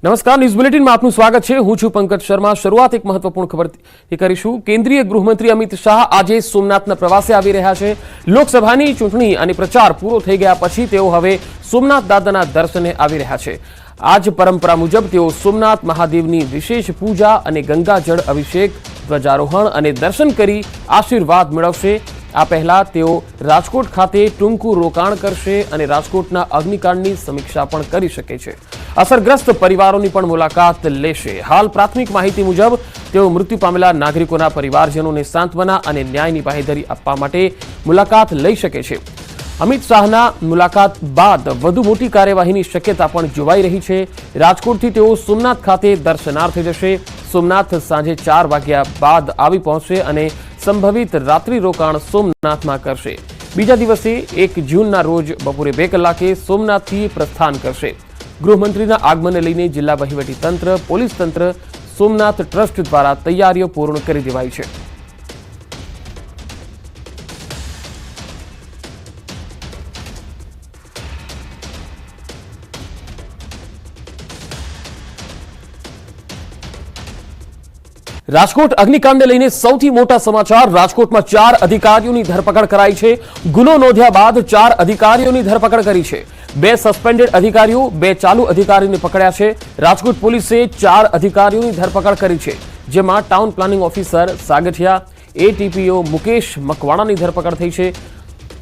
નમસ્કાર, ન્યૂઝ બુલેટિનમાં આપનું સ્વાગત છે। હું છું પંકજ શર્મા। શરૂઆત એક મહત્વપૂર્ણ ખબરથી કરીશું। કેન્દ્રીય ગૃહમંત્રી અમિત શાહ આજે સોમનાથના પ્રવાસે આવી રહ્યા છે। લોકસભાની ચૂંટણી અને પ્રચાર પૂરો થઈ ગયા પછી તેઓ હવે સોમનાથ દાદાના દર્શને આવી રહ્યા છે। આજ પરંપરા મુજબ તેઓ સોમનાથ મહાદેવની વિશેષ પૂજા અને ગંગાજળ અભિષેક, ધ્વજારોહણ અને દર્શન કરી આશીર્વાદ મેળવશે। આ પહેલા તેઓ રાજકોટ ખાતે ટૂંકું રોકાણ કરશે અને રાજકોટના અગ્નિકાંડની સમીક્ષા પણ કરી શકે છે। અસરગ્રસ્ત પરિવારોની પણ મુલાકાત લેશે। હાલ પ્રાથમિક માહિતી મુજબ તેઓ મૃત્યુ પામેલા નાગરિકોના પરિવારજનોને સાંત્વના અને ન્યાયની બાહેધરી આપવા માટે મુલાકાત લઈ શકે છે। અમિત શાહના મુલાકાત બાદ વધુ મોટી કાર્યવાહીની શક્યતા પણ જોવાઈ રહી છે। રાજકોટથી તેઓ સોમનાથ ખાતે દર્શનાર્થે જશે। સોમનાથ સાંજે 4 વાગ્યા બાદ આવી પહોંચશે અને સંભવિત રાત્રિ રોકાણ સોમનાથમાં કરશે। બીજા દિવસે 1 જૂનના રોજ બપોરે 2 કલાકે સોમનાથથી પ્રસ્થાન કરશે। ગૃહમંત્રીના આગમનને લઈને જિલ્લા વહીવટી તંત્ર, પોલીસ તંત્ર, સોમનાથ ટ્રસ્ટ દ્વારા તૈયારીઓ પૂર્ણ કરી દેવાઈ છે। રાજકોટ અગ્નિકાંડને લઈને સૌથી મોટા સમાચાર। રાજકોટમાં 4 અધિકારીઓની ધરપકડ કરાઈ છે। ગુનો નોંધ્યા બાદ 4 અધિકારીઓની ધરપકડ કરી છે। 2 સસ્પેન્ડેડ અધિકારીઓ, 2 ચાલુ અધિકારીઓને પકડ્યા છે। રાજકોટ પોલીસે 4 અધિકારીઓની ધરપકડ કરી છે, જેમાં town planning officer Sagathiya, ATPO Mukesh મકવાણાની ધરપકડ થઈ છે।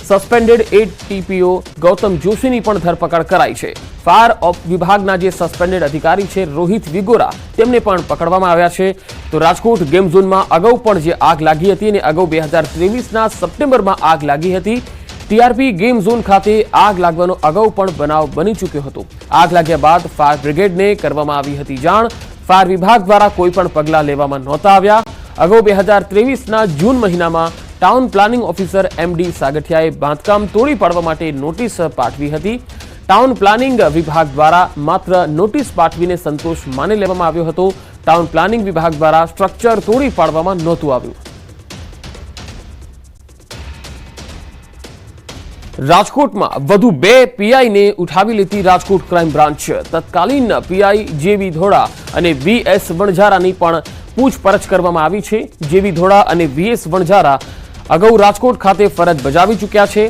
સસ્પેન્ડેડ એટીપીઓ ગૌતમ જોશીની પણ ધરપકડ કરાઈ છે। ફાયર વિભાગના જે સસ્પેન્ડેડ અધિકારી છે રોહિત વિગોરા, તેમને પણ પકડવામાં આવ્યા છે। તો રાજકોટ ગેમ ઝોનમાં અગાઉ પણ જે આગ લાગી હતી અને અગાઉ 2023ના સપ્ટેમ્બરમાં આગ લાગી હતી। ટીઆરપી ગેમ ઝોન ખાતે આગ લાગવાનો અગાઉ પણ બનાવ બની ચૂક્યો હતો। આગ લાગ્યા બાદ ફાયર બ્રિગેડને કરવામાં આવી હતી જાણ। ફાયર વિભાગ દ્વારા કોઈ પણ પગલાં લેવામાં નહોતા આવ્યા। અગાઉ 2023ના જૂન મહિનામાં ટાઉન પ્લાનિંગ ઓફિસર એમડી સાગઠિયાએ બાંધકામ તોડી પાડવા માટે નોટિસ પાઠવી હતી। ટાઉન પ્લાનિંગ વિભાગ દ્વારા માત્ર નોટિસ પાઠવીને સંતોષ માની લેવામાં આવ્યો હતો। ટાઉન પ્લાનિંગ વિભાગ દ્વારા સ્ટ્રક્ચર તોડી પાડવામાં નહોતું આવ્યું। રાજકોટમાં વધુ 2 પીઆઈને ઉઠાવી લેતી રાજકોટ ક્રાઇમ બ્રાન્ચ। તત્કાલીન પીઆઈ જેવી ધોળા અને વીએસ વણઝારાની પણ પૂછપરછ કરવામાં આવી છે। જેવી ધોળા અને વીએસ વણઝારા અગાઉ રાજકોટ ખાતે ફરજ બજાવી ચૂક્યા છે।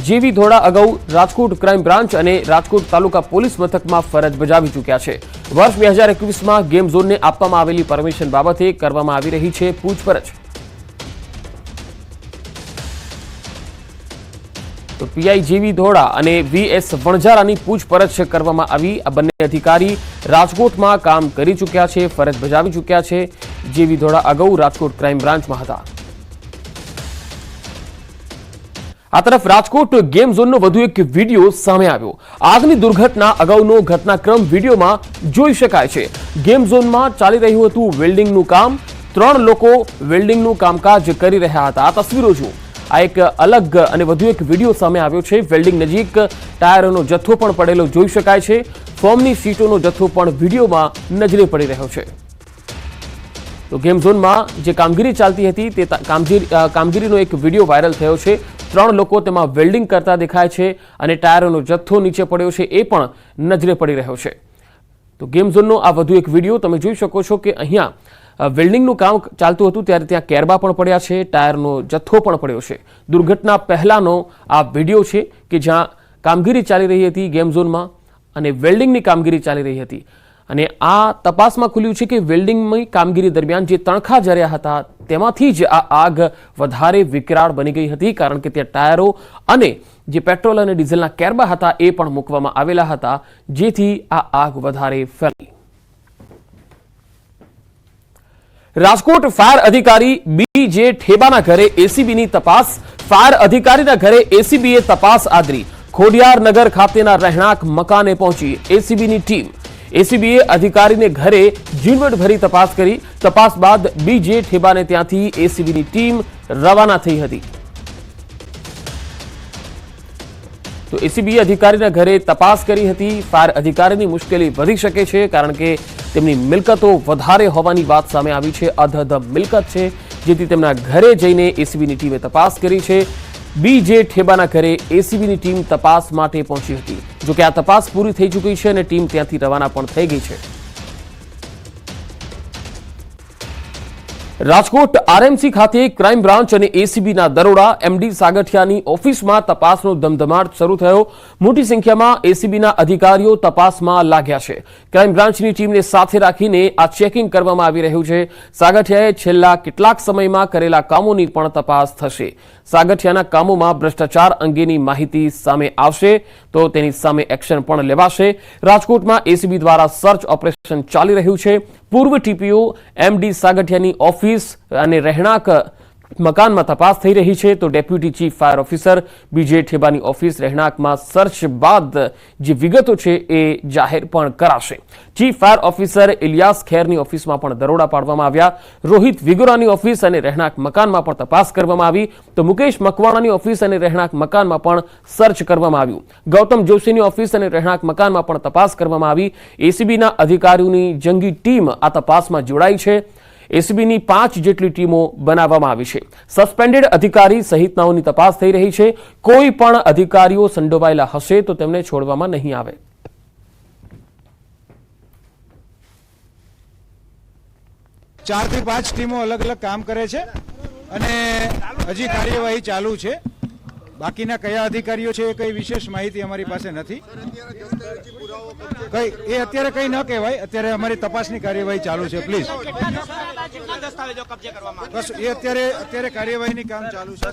જેવી ધોળા અગાઉ રાજકોટ ક્રાઇમ બ્રાન્ચ અને રાજકોટ તાલુકા પોલીસ મથકમાં ફરજ બજાવી ચૂક્યા છે। વર્ષ 2021માં ગેમ ઝોનને આપવામાં આવેલી પરમિશન બાબતે કરવામાં આવી રહી છે પૂછપરછ। તો પીઆઈ જેવી ધોળા અને વીએસ વણઝારાની પૂછપરછ કરવામાં આવી। આ બંને અધિકારી રાજકોટમાં કામ કરી ચૂક્યા છે, ફરજ બજાવી ચૂક્યા છે। જેવી ધોળા અગાઉ રાજકોટ ક્રાઇમ બ્રાન્ચમાં હતા। આ તરફ રાજકોટ ગેમ ઝોનનો વધુ એક વિડીયો સામે આવ્યો। આગની દુર્ઘટના અગાઉનો ઘટનાક્રમ વિડીયોમાં જોઈ શકાય છે। ગેમ ઝોનમાં ચાલી રહ્યું હતું વેલ્ડિંગનું કામ। 3 લોકો વેલ્ડિંગનું કામકાજ કરી રહ્યા હતા। આ તસવીરો જુઓ। આ એક અલગ અને વધુ એક વિડીયો સામે આવ્યો છે। વેલ્ડિંગ નજીક ટાયરોનો જથ્થો પણ પડેલો જોઈ શકાય છે। ફોર્મની શીટોનો જથ્થો પણ વિડીયોમાં નજરે પડી રહ્યો છે। તો ગેમ ઝોનમાં જે કામગીરી ચાલતી હતી તે કામગીરીનો એક વિડીયો વાયરલ થયો છે। 3 લોકો તેમાં વેલ્ડિંગ કરતા દેખાય છે અને ટાયરોનો જથ્થો નીચે પડ્યો છે એ પણ નજરે પડી રહ્યો છે। તો ગેમ ઝોનનો આ વધુ એક વિડીયો તમે જોઈ શકો છો કે અહીંયા વેલ્ડિંગનું કામ ચાલતું હતું ત્યારે ત્યાં કેરબા પણ પડ્યા છે, ટાયરનો જથ્થો પણ પડ્યો છે। દુર્ઘટના પહેલાનો આ વિડીયો છે કે જ્યાં કામગીરી ચાલી રહી હતી ગેમ ઝોનમાં અને વેલ્ડિંગની કામગીરી ચાલી રહી હતી અને આ તપાસમાં ખુલ્યું છે કે વેલ્ડિંગની કામગીરી દરમિયાન જે તણખા જર્યા હતા તેમાંથી જ આ આગ વધારે વિકરાળ બની ગઈ હતી, કારણ કે ત્યાં ટાયરો અને જે પેટ્રોલ અને ડીઝલના કેરબા હતા એ પણ મૂકવામાં આવેલા હતા, જેથી આ આગ વધારે ફેલાઈ। રાજકોટ ફાયર અધિકારી બીજે ઠેબાના ઘરે એસીબીની તપાસ। ફાયર અધિકારીના ઘરે એસીબીએ તપાસ આદરી। ખોડિયારનગર ખાતેના રહેણાંક મકાને પહોંચી એસીબીની ટીમ। એસીબીએ અધિકારીને ઘરે ઝીણવટભરી તપાસ કરી। તપાસ બાદ બીજે ઠેબાને ત્યાંથી એસીબીની ટીમ રવાના થઈ હતી। તો એસીબીએ અધિકારીના ઘરે તપાસ કરી હતી। ફાયર અધિકારીની મુશ્કેલી વધી શકે છે, કારણ કે તેમની મિલકતો વધારે હોવાની વાત સામે આવી છે। અધધ મિલકત છે, જેથી તેમના ઘરે જઈને એસીબીની ટીમે તપાસ કરી છે। બીજે ઠેબાના ઘરે એસીબીની ટીમ તપાસ માટે પહોંચી હતી। જો કે આ તપાસ પૂરી થઈ ચૂકી છે અને ટીમ ત્યાંથી રવાના પણ થઈ ગઈ છે। રાજકોટ આરએમસી ખાતે ક્રાઇમ બ્રાન્ચ અને એસીબીના દરોડા, એમડી સાગઠિયાની ઓફિસમાં તપાસનો ધમધમાટ શરૂ થયો. મોટી સંખ્યામાં એસીબીના અધિકારીઓ તપાસમાં લાગ્યા છે. ક્રાઇમ બ્રાન્ચની ટીમને સાથે રાખીને આ ચેકિંગ કરવામાં આવી રહ્યું છે. સાગઠિયાએ છેલ્લા કેટલાક સમયમાં કરેલા કામોની પણ તપાસ થશે. સાગઠિયાના કામોમાં ભ્રષ્ટાચાર અંગેની માહિતી સામે આવશે તો તેની સામે એક્શન પણ લેવાશે. રાજકોટમાં એસીબી દ્વારા સર્ચ ઓપરેશન ચાલી રહ્યું છે. પૂર્વ ટીપીઓ એમડી સાગઠિયાની ઓફિસ અને રહેણાંક મકાનમાં તપાસ થઈ રહી છે તો ડેપ્યુટી ચીફ ફાયર ઓફિસર બીજે ઠેબાની ઓફિસ રહેણાંકમાં સર્ચ બાદ જે વિગતો છે એ જાહેર પણ કરાશે. ચીફ ફાયર ઓફિસર ઇલિયાસ ખેરની ઓફિસમાં પણ દરોડા પાડવામાં આવ્યા. રોહિત વિગોરાની ઓફિસ અને રહેણાંક મકાનમાં પણ તપાસ કરવામાં આવી તો મુકેશ મકવાણાની ઓફિસ અને રહેણાંક મકાનમાં પણ સર્ચ કરવામાં આવ્યું. ગૌતમ જોશીની ઓફિસ અને રહેણાંક મકાનમાં પણ તપાસ કરવામાં આવી. એસીબીના અધિકારીઓની જંગી ટીમ આ તપાસમાં જોડાઈ છે. એસીબીની 5 જેટલી ટીમો બનાવવામાં આવી છે. સસ્પેન્ડેડ અધિકારી સહિતનાઓની તપાસ થઈ રહી છે. કોઈ પણ અધિકારીઓ સંડોવાયેલા હશે તો તેમને છોડવામાં નહીં આવે. ચાર થી 5 ટીમો અલગ અલગ કામ કરે છે અને હજી કાર્યવાહી ચાલુ છે. બાકીના કયા અધિકારીઓ છે એ કઈ વિશેષ માહિતી અમારી પાસે નથી. એ અત્યારે કઈ ન કહેવાય. અત્યારે અમારી તપાસની કાર્યવાહી ચાલુ છે. પ્લીઝ બસ એ અત્યારે કાર્યવાહીની કામ ચાલુ છે.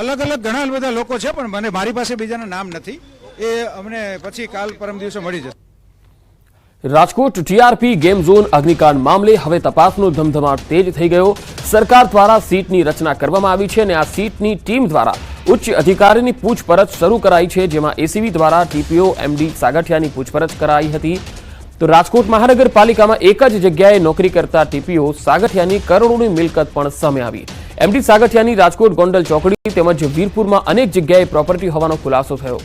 અલગ અલગ ઘણા બધા લોકો છે પણ મારી પાસે બીજાના નામ નથી. એ અમને પછી કાલ પરમ દિવસે મળી જશે. રાજકોટ ટીઆરપી ગેમ ઝોન અગ્નિકાંડ મામલે હવે તપાસનો ધમધમાટ તેજ થઈ ગયો. સરકાર દ્વારા સીટની રચના કરવામાં આવી છે અને આ સીટની ટીમ દ્વારા ઉચ્ચ અધિકારીની પૂછપરછ શરૂ કરાઈ છે, જેમાં એસીબી દ્વારા ટીપીઓ એમડી સાગઠિયાની પૂછપરછ કરાઈ હતી. તો રાજકોટ મહાનગરપાલિકામાં એક જ જગ્યાએ નોકરી કરતા ટીપીઓ સાગઠિયાની કરોડોની મિલકત પણ સામે આવી. એમડી સાગઠિયાની રાજકોટ ગોંડલ ચોકડી તેમજ વીરપુરમાં અનેક જગ્યાએ પ્રોપર્ટી હોવાનો ખુલાસો થયો.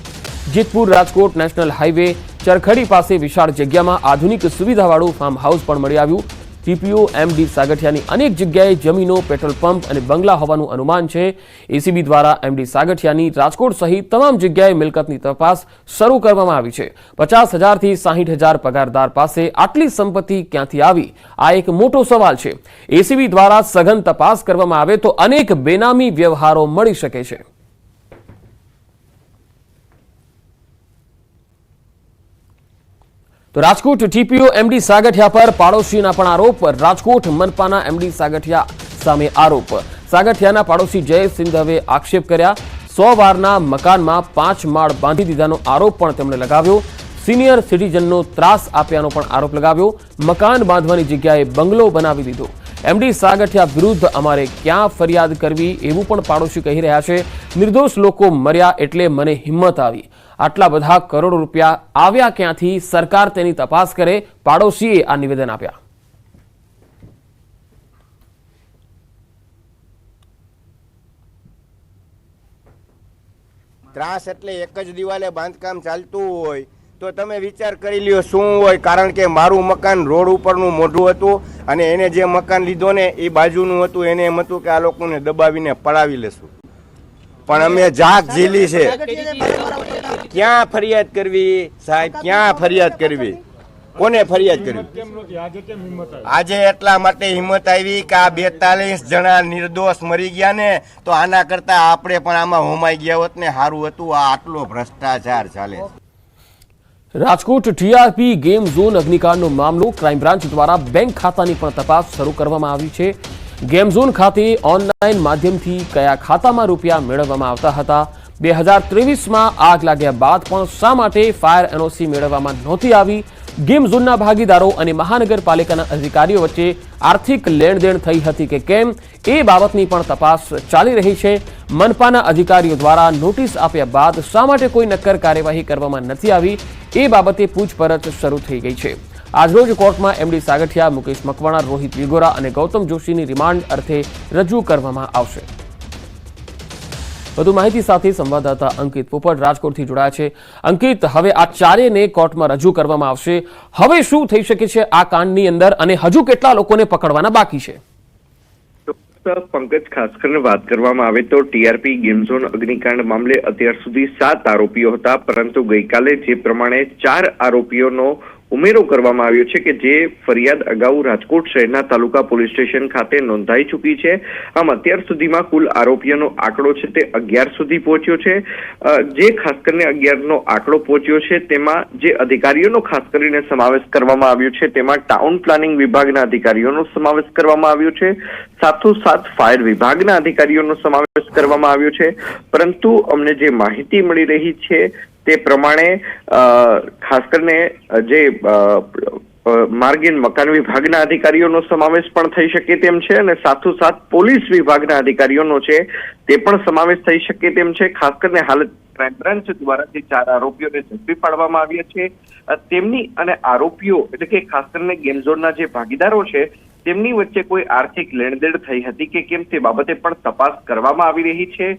જેતપુર રાજકોટ નેશનલ હાઈવે ચરખડી પાસે વિશાળ જગ્યામાં આધુનિક સુવિધાવાળું ફાર્મ હાઉસ પણ મળી આવ્યું. ટીપીઓ એમડી સાગઠિયાની અનેક જગ્યાએ જમીનો, પેટ્રોલ પંપ અને બંગલા હોવાનું અનુમાન છે. એસીબી દ્વારા એમડી સાગઠિયાની રાજકોટ સહિત તમામ જગ્યાએ મિલકતની તપાસ શરૂ કરવામાં આવી છે. 50,000 થી 60,000 પગારદાર પાસે આટલી સંપત્તિ ક્યાંથી આવી? આ એક મોટો સવાલ છે. એસીબી દ્વારા સઘન તપાસ કરવામાં આવે તો અનેક બેનામી વ્યવહારો મળી શકે છે. તો રાજકોટ ટીપીઓ એમડી સાગઠિયા પર પાડોશીના પણ આરોપ. રાજકોટ મનપાના એમડી સાગઠિયા સામે આરોપ. સાગઠિયાના પાડોશી જય સિંધવે આક્ષેપ કર્યા. 100 વારના મકાનમાં 5 માળ બાંધી દીધાનો આરોપ પણ તેમણે લગાવ્યો. સિનિયર સિટીઝનનો ત્રાસ આપ્યાનો પણ આરોપ લગાવ્યો. મકાન બાંધવાની જગ્યાએ બંગલો બનાવી દીધો. એમડી સાગઠિયા વિરુદ્ધ અમારે ક્યાં ફરિયાદ કરવી એવું પણ પાડોશી કહી રહ્યા છે. નિર્દોષ લોકો મર્યા એટલે મને હિંમત આવી. આટલા બધા કરોડો રૂપિયા આવ્યા ક્યાંથી? સરકાર તેની તપાસ કરે. પાડોશીએ આ નિવેદન આપ્યા. ત્રાસ એટલે એક જ દિવાલે બાંધકામ ચાલતું હોય તો તમે વિચાર કરી લ્યો શું હોય. કારણ કે મારું મકાન રોડ ઉપરનું મોઢું હતું અને એને જે મકાન લીધો ને એ બાજુનું હતું. એને એમ હતું કે આ લોકોને દબાવીને પડાવી લેશું, પણ અમે જાગ ઝીલી છે. ક્યાં ફરિયાદ કરવી સાહેબ? ક્યાં ફરિયાદ કરવી? કોને ફરિયાદ કરવી? આજે એટલા માટે હિંમત આવી કે આ 42 જણા નિર્દોષ મરી ગયા ને, તો આના કરતા આપણે પણ આમાં હોમાઈ ગયા હોત ને સારું હતું. આ આટલો ભ્રષ્ટાચાર ચાલે. રાજકોટ ટીઆરપી ગેમ ઝોન અગ્નિકાંડનો મામલો. ક્રાઇમ બ્રાન્ચ દ્વારા બેંક ખાતાની પણ તપાસ શરૂ કરવામાં આવી છે. ગેમ ઝોન ખાતે ઓનલાઈન માધ્યમથી કયા ખાતામાં રૂપિયા મેળવવામાં આવતા હતા? 2023માં આગ લાગ્યા બાદ પણ શા માટે ફાયર એનઓસી મેળવવામાં નહોતી આવી? ગેમ ઝોનના ભાગીદારો અને મહાનગરપાલિકાના અધિકારીઓ વચ્ચે આર્થિક લેણદેણ થઈ હતી કે કેમ? એ બાબતની પણ તપાસ ચાલી રહી છે. મનપાના અધિકારીઓ દ્વારા નોટિસ આપ્યા બાદ શા માટે કોઈ નક્કર કાર્યવાહી કરવામાં નથી આવી? એ બાબતે પૂછપરછ શરૂ થઈ ગઈ છે. આજરોજ કોર્ટમાં એમડી સાગઠિયા, મુકેશ મકવાણા, રોહિત વિગોરા અને ગૌતમ જોશીની રિમાન્ડ અર્થે રજૂ કરવામાં આવશે. વધુ માહિતી સાથે સંવાદદાતા અંકિત પોપટ રાજકોટથી જોડાયા છે. અંકિત, હવે આ ચારેયને કોર્ટમાં રજૂ કરવામાં આવશે. હવે શું થઈ શકે છે આ કાંડની અંદર અને હજુ કેટલા લોકોને પકડવાના બાકી છે? પંકજ, ખાસ કરીને વાત કરવામાં આવે તો ટીઆરપી ગેમ ઝોન અગ્નિકાંડ મામલે અત્યાર સુધી 7 આરોપીઓ હતા, પરંતુ ગઈકાલે જે પ્રમાણે 4 આરોપીઓનો ઉમેરો કરવામાં આવ્યો છે કે જે ફરિયાદ અગાઉ રાજકોટ શહેરના તાલુકા પોલીસ સ્ટેશન ખાતે નોંધાઈ ચૂકી છે. આમ અત્યાર સુધીમાં કુલ આરોપીઓનો આંકડો છે તે 11 સુધી પહોંચ્યો છે. જે ખાસ કરીને 11નો આંકડો પહોંચ્યો છે તેમાં જે અધિકારીઓનો ખાસ કરીને સમાવેશ કરવામાં આવ્યો છે તેમાં ટાઉન પ્લાનિંગ વિભાગના અધિકારીઓનો સમાવેશ કરવામાં આવ્યો છે. સાથોસાથ ફાયર વિભાગના અધિકારીઓનો સમાવેશ કરવામાં આવ્યો છે. પરંતુ અમને જે માહિતી મળી રહી છે તે પ્રમાણે ખાસ કરીને જે માર્ગીન મકાન વિભાગના અધિકારીઓનો સમાવેશ પણ થઈ શકે તેમ છે અને સાથોસાથ પોલીસ વિભાગના અધિકારીઓનો છે તે પણ સમાવેશ થઈ શકે તેમ છે. ખાસ કરીને હાલ ક્રાઇમ બ્રાન્ચ દ્વારા જે 4 આરોપીઓને ઝડપી પાડવામાં આવ્યા છે તેમની અને આરોપીઓ એટલે કે ખાસ કરીને ગેમ ઝોનના જે ભાગીદારો છે તેમની વચ્ચે કોઈ આર્થિક લેણદેણ થઈ હતી કે કેમ તે બાબતે પણ તપાસ કરવામાં આવી રહી છે.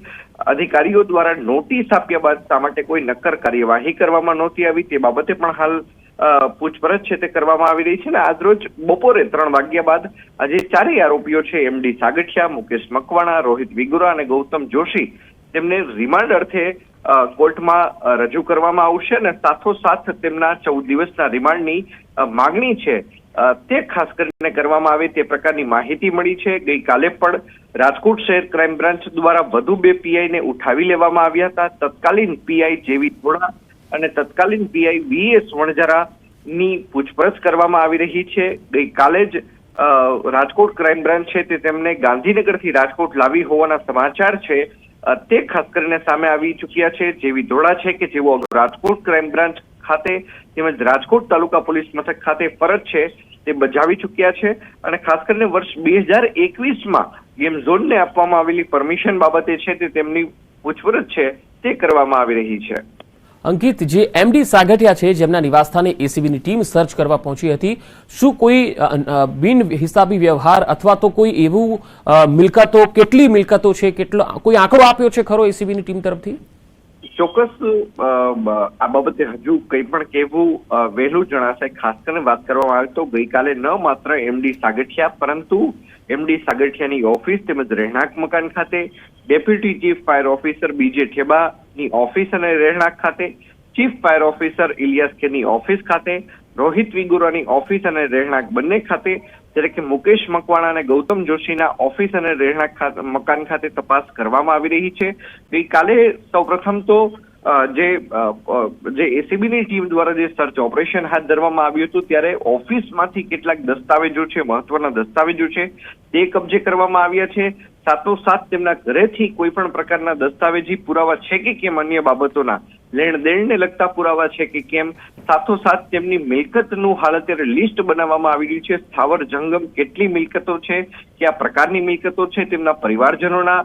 અધિકારીઓ દ્વારા નોટિસ આપ્યા બાદ શા માટે કોઈ નક્કર કાર્યવાહી કરવામાં નહોતી આવી તે બાબતે પણ હાલ પૂછપરછ છે તે કરવામાં આવી રહી છે. અને આજરોજ બપોરે 3 વાગ્યા બાદ આજે 4 આરોપીઓ છે MD સાગઠિયા, મુકેશ મકવાણા, રોહિત વિગુરા અને ગૌતમ જોશી તેમને રિમાન્ડ અર્થે કોર્ટમાં રજૂ કરવામાં આવશે અને સાથોસાથ તેમના 14 દિવસના રિમાન્ડની માગણી છે તે ખાસ કરીને કરવામાં આવે તે પ્રકારની માહિતી મળી છે. ગઈકાલે પણ રાજકોટ શહેર ક્રાઇમ બ્રાન્ચ દ્વારા વધુ 2 PI ને ઉઠાવી લેવામાં આવ્યા હતા. તત્કાલીન PI જેવી થોડા અને તત્કાલીન PI VS વણઝારાની પૂછપરછ કરવામાં આવી રહી છે. ગઈકાલે જ રાજકોટ ક્રાઇમ બ્રાન્ચ છે તે તેમને ગાંધીનગરથી રાજકોટ લાવી હોવાના સમાચાર છે તે ખાસ કરીને સામે આવી ચૂક્યા છે. જેવી ધોળા છે કે જેઓ રાજકોટ ક્રાઇમ બ્રાન્ચ ખાતે તેમજ રાજકોટ તાલુકા પોલીસ મથક ખાતે ફરજ છે તે બજાવી ચૂક્યા છે અને ખાસ કરીને વર્ષ 2021માં ગેમ ઝોનને આપવામાં આવેલી પરમિશન બાબતે છે તે તેમની પૂછપરછ છે તે કરવામાં આવી રહી છે. અંકિત, જે MD સાગઠિયા છે જેમના નિવાસસ્થાને એસીબીની ટીમ સર્ચ કરવા પહોંચી હતી, શું કોઈ બિન હિસાબી વ્યવહાર અથવા તો કોઈ એવું મિલકતો, કેટલી મિલકતો છે, કેટલો કોઈ આંકડો આપ્યો છે ખરો એસીબીની ટીમ તરફથી? ચોક્કસ આ બાબતે હજુ કંઈ પણ કહેવું વહેલું જણાશે. ખાસ કરીને વાત કરવામાં આવે તો ગઈકાલે ન માત્ર MD સાગઠિયા પરંતુ MD સાગઠિયાની ઓફિસ તેમજ રહેણાંક મકાન ખાતે, deputy chief fire officer BJ ઠેબાની ઓફિસ અને રહેણાંક ખાતે, ચીફ ફાયર ઓફિસર ઇલિયાસ કેની ઓફિસ ખાતે, રોહિત વિગુરાની ઓફિસ અને રહેણાંક બંને ખાતે, જ્યારે કે મુકેશ મકવાણા અને ગૌતમ જોશીના ઓફિસ અને રહેણાંક મકાન ખાતે તપાસ કરવામાં આવી રહી છે. ગઈકાલે સૌપ્રથમ તો જે એસીબીની ટીમ દ્વારા જે સર્ચ ઓપરેશન હાથ ધરવામાં આવ્યું હતું ત્યારે ઓફિસમાંથી કેટલાક દસ્તાવેજો છે, મહત્વના દસ્તાવેજો છે તે કબજે કરવામાં આવ્યા છે. સાથોસાથ તેમના ઘરેથી કોઈ પણ પ્રકારના દસ્તાવેજી પુરાવા છે કે કેમ, અન્ય બાબતોના લેણ દેણને લગતા પુરાવા છે કે કેમ, સાથોસાથ તેમની મિલકતનું હાલ અત્યારે લિસ્ટ બનાવવામાં આવી રહ્યું છે. સ્થાવર જંગમ કેટલી મિલકતો છે, કયા પ્રકારની મિલકતો છે, તેમના પરિવારજનોના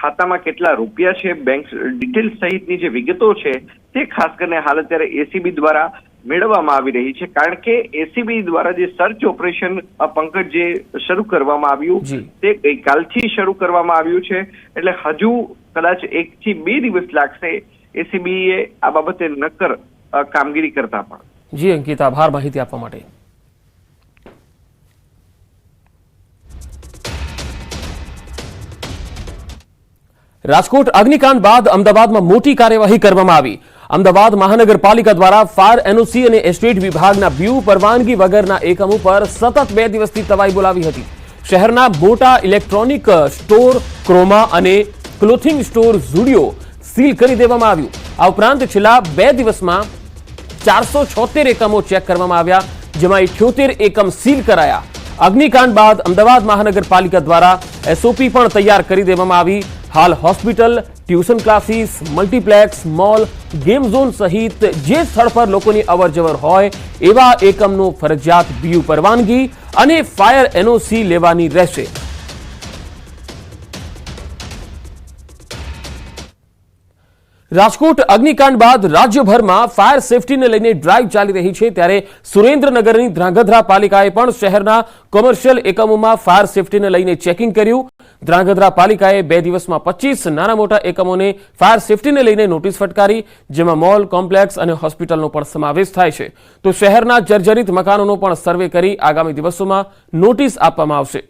ખાતામાં કેટલા રૂપિયા છે, બેંક ડિટેલ સહિતની જે વિગતો છે તે ખાસ કરીને હાલ અત્યારે એસીબી દ્વારા મેળવવામાં આવી રહી છે. કારણ કે એસીબી દ્વારા જે સર્ચ ઓપરેશન પંકજ જે શરૂ કરવામાં આવ્યું તે ગઈકાલથી શરૂ કરવામાં આવ્યું છે એટલે હજુ કદાચ 1 થી 2 દિવસ લાગશે એસીબીએ આ બાબતે નક્કર કામગીરી કરતા પણ. જી અંકિત, આભાર માહિતી આપવા માટે. રાજકોટ અગ્નિકાંડ બાદ અમદાવાદમાં મોટી કાર્યવાહી કરવામાં આવી. અમદાવાદ મહાનગરપાલિકા દ્વારા ફાયર એનઓસી અને એસ્ટેટ વિભાગના બ્યુ પરવાનગી વગરના એકમો પર સતત 2 દિવસથી તવાઈ બોલાવી હતી. શહેરના મોટા ઇલેક્ટ્રોનિક સ્ટોર, ક્રોમા અને ક્લોથિંગ સ્ટોર ઝુડિયો સીલ કરી દેવામાં આવ્યું. આ ઉપરાંત છેલ્લા 2 દિવસમાં 476 એકમો ચેક કરવામાં આવ્યા, જેમાં 78 એકમ સીલ કરાયા. અગ્નિકાંડ બાદ અમદાવાદ મહાનગરપાલિકા દ્વારા એસઓપી પણ તૈયાર કરી દેવામાં આવી. હાલ hospital, tuition classes, multiplex, mall, game zone સહિત જે સ્થળ પર લોકોની અવરજવર હોય એવા એકમનો ફરજિયાત બીયુ પરવાનગી અને ફાયર એનઓસી લેવાની રહેશે. રાજકોટ અગ્નિકાંડ બાદ રાજ્યભરમાં ફાયર સેફટીને લઈને ડ્રાઈવ ચાલી રહી છે, ત્યારે સુરેન્દ્રનગરની ધ્રાંગધ્રા પાલિકાએ પણ શહેરના કોમર્શિયલ એકમોમાં ફાયર સેફટીને લઈને ચેકિંગ કર્યું. ધ્રાંગધ્રા પાલિકાએ 2 દિવસમાં 25 નાના મોટા એકમોને ફાયર સેફટીને લઈને નોટિસ ફટકારી, જેમાં મોલ, કોમ્પ્લેક્સ અને હોસ્પિટલનો પણ સમાવેશ થાય છે. તો શહેરના જર્જરિત મકાનોનો પણ સર્વે કરી આગામી દિવસોમાં નોટિસ આપવામાં આવશે.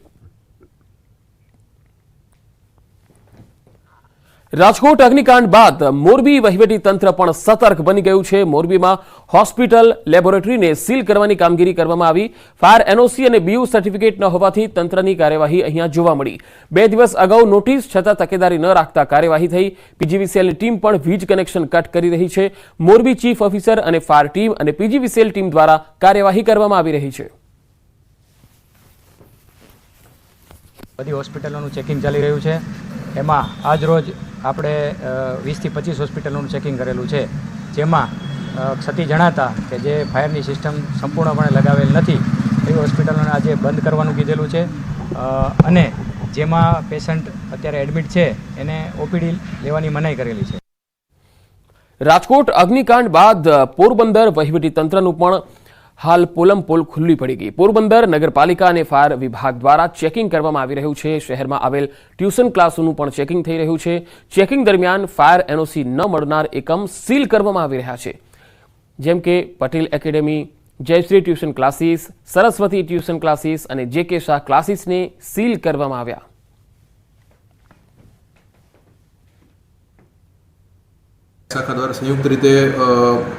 રાજકોટ અગ્નિકાંડ બાદ મોરબી વહીવટી તંત્ર પણ સતર્ક બની ગયું છે. મોરબીમાં હોસ્પિટલ લેબોરેટરીને સીલ કરવાની કામગીરી કરવામાં આવી. ફાયર એનઓસી અને બીયુ સર્ટિફિકેટ ન હોવાથી તંત્રની કાર્યવાહી અહીંયા જોવા મળી. 2 દિવસ અગાઉ નોટિસ છતાં તકેદારી ન રાખતા કાર્યવાહી થઈ. પીજીવીસીએલની ટીમ પણ વીજ કનેક્શન કટ કરી રહી છે. મોરબી ચીફ ઓફિસર અને ફાયર ટીમ અને પીજીવીસીએલ ટીમ દ્વારા કાર્યવાહી કરવામાં આવી રહી છે. બધી હોસ્પિટલોનું ચેકિંગ ચાલી રહ્યું છે. એમાં આજ રોજ આપણે 20 થી 25 હોસ્પિટલોનું ચેકિંગ કરેલું છે, જેમાં ક્ષતિ જણાતા કે જે ફાયરની સિસ્ટમ સંપૂર્ણપણે લગાવેલ નથી એવી હોસ્પિટલોને આજે બંધ કરવાનું કીધેલું છે. અને જેમાં પેશન્ટ અત્યારે એડમિટ છે એને ઓપીડી લેવાની મનાઈ કરેલી છે. રાજકોટ અગ્નિકાંડ બાદ પોરબંદર વહીવટી તંત્રનું પણ હાલ પોલમપોલ ખુલ્લી પડી ગઈ. પોરબંદર નગરપાલિકા અને ફાયર વિભાગ દ્વારા ચેકિંગ કરવામાં આવી રહ્યું છે. શહેરમાં આવેલ ટ્યુશન ક્લાસોનું પણ ચેકિંગ થઈ રહ્યું છે. ચેકિંગ દરમિયાન ફાયર એનઓસી ન મળનાર એકમ સીલ કરવામાં આવી રહ્યા છે, જેમ કે Patel academy, Jayshree tuition classes, Saraswati tuition classes અને જે.કે. શાહ ક્લાસીસને સીલ કરવામાં આવ્યા. શાખા દ્વારા સંયુક્ત રીતે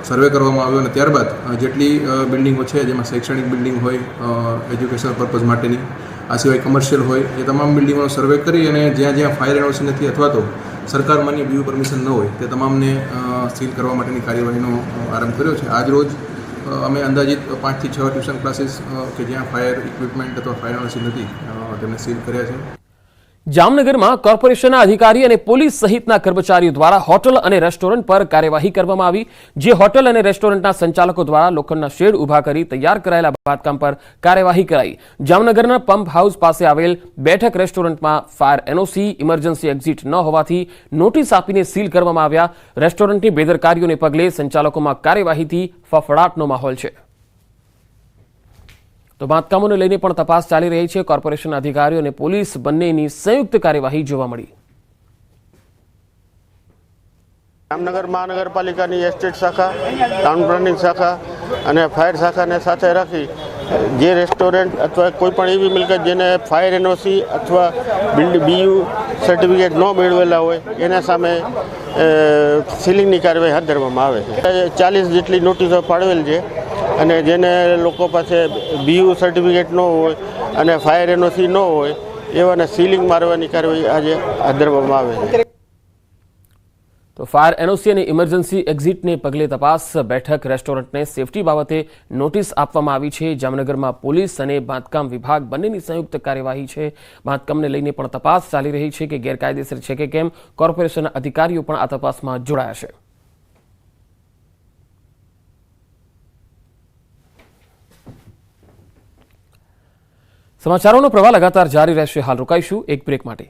સર્વે કરવામાં આવ્યો અને ત્યારબાદ જેટલી બિલ્ડિંગો છે, જેમાં શૈક્ષણિક બિલ્ડિંગ હોય, એજ્યુકેશનલ પર્પઝ માટેની, આ સિવાય કમર્શિયલ હોય, એ તમામ બિલ્ડિંગોનો સર્વે કરી અને જ્યાં જ્યાં ફાયર એનઓસી નથી અથવા તો સરકાર માન્ય બીયુ પરમિશન ન હોય તે તમામને સીલ કરવા માટેની કાર્યવાહીનો આરંભ કર્યો છે. આજ રોજ અમે અંદાજિત 5 થી 6 ટ્યુશન ક્લાસીસ કે જ્યાં ફાયર ઇક્વિપમેન્ટ અથવા ફાયર એનઓસી નથી તેમને સીલ કર્યા છે. જામનગરમાં કોર્પોરેશનના અધિકારી અને પોલીસ સહિતના કર્મચારીઓ દ્વારા હોટલ અને રેસ્ટોરન્ટ પર કાર્યવાહી કરવામાં આવી. જે હોટલ અને રેસ્ટોરન્ટના સંચાલકો દ્વારા લોખંડના શેડ ઊભા કરી તૈયાર કરાયેલા બાંધકામ પર કાર્યવાહી કરાઈ. જામનગરના પંપ હાઉસ પાસે આવેલ બેઠક રેસ્ટોરન્ટમાં ફાયર એનઓસી, ઇમરજન્સી એક્ઝિટ ન હોવાથી નોટિસ આપીને સીલ કરવામાં આવ્યા. રેસ્ટોરન્ટની બેદરકારીઓને પગલે સંચાલકોમાં કાર્યવાહીથી ફફડાટનો માહોલ છે. તો બાંધકામોને લઈને પણ તપાસ ચાલી રહી છે. કોર્પોરેશન અધિકારીઓ અને પોલીસ બંનેની સંયુક્ત કાર્યવાહી જોવા મળી. જામનગર મહાનગરપાલિકાની એસ્ટેટ શાખા, ટાઉન પ્લાનિંગ શાખા અને ફાયર શાખાને સાથે રાખી જે રેસ્ટોરન્ટ અથવા કોઈ પણ એવી મિલકત જેને ફાયર એનઓસી અથવા બીયુ સર્ટિફિકેટ ન મેળવેલા હોય એના સામે સીલિંગની કાર્યવાહી હાથ ધરવામાં આવે છે. 40 જેટલી નોટિસો ફાળવેલ છે અને જેને લોકો પાસે બીયુ સર્ટિફિકેટ ન હોય અને ફાયર એનઓસી ન હોય એવાને સીલિંગ મારવાની કાર્યવાહી આજે હાથ ધરવામાં આવે છે. તો ફાયર એનઓસી અને ઇમરજન્સી એક્ઝિટને પગલે તપાસ. બેઠક રેસ્ટોરન્ટને સેફટી બાબતે નોટિસ આપવામાં આવી છે. જામનગરમાં પોલીસ અને બાંધકામ વિભાગ બંનેની સંયુક્ત કાર્યવાહી છે. બાંધકામને લઈને પણ તપાસ ચાલી રહી છે કે ગેરકાયદેસર છે કે કેમ. કોર્પોરેશનના અધિકારીઓ પણ આ તપાસમાં જોડાયા છે. સમાચારોનો પ્રવાહ લગાતાર જારી રહેશે. હાલ રોકાઈશું એક બ્રેક માટે.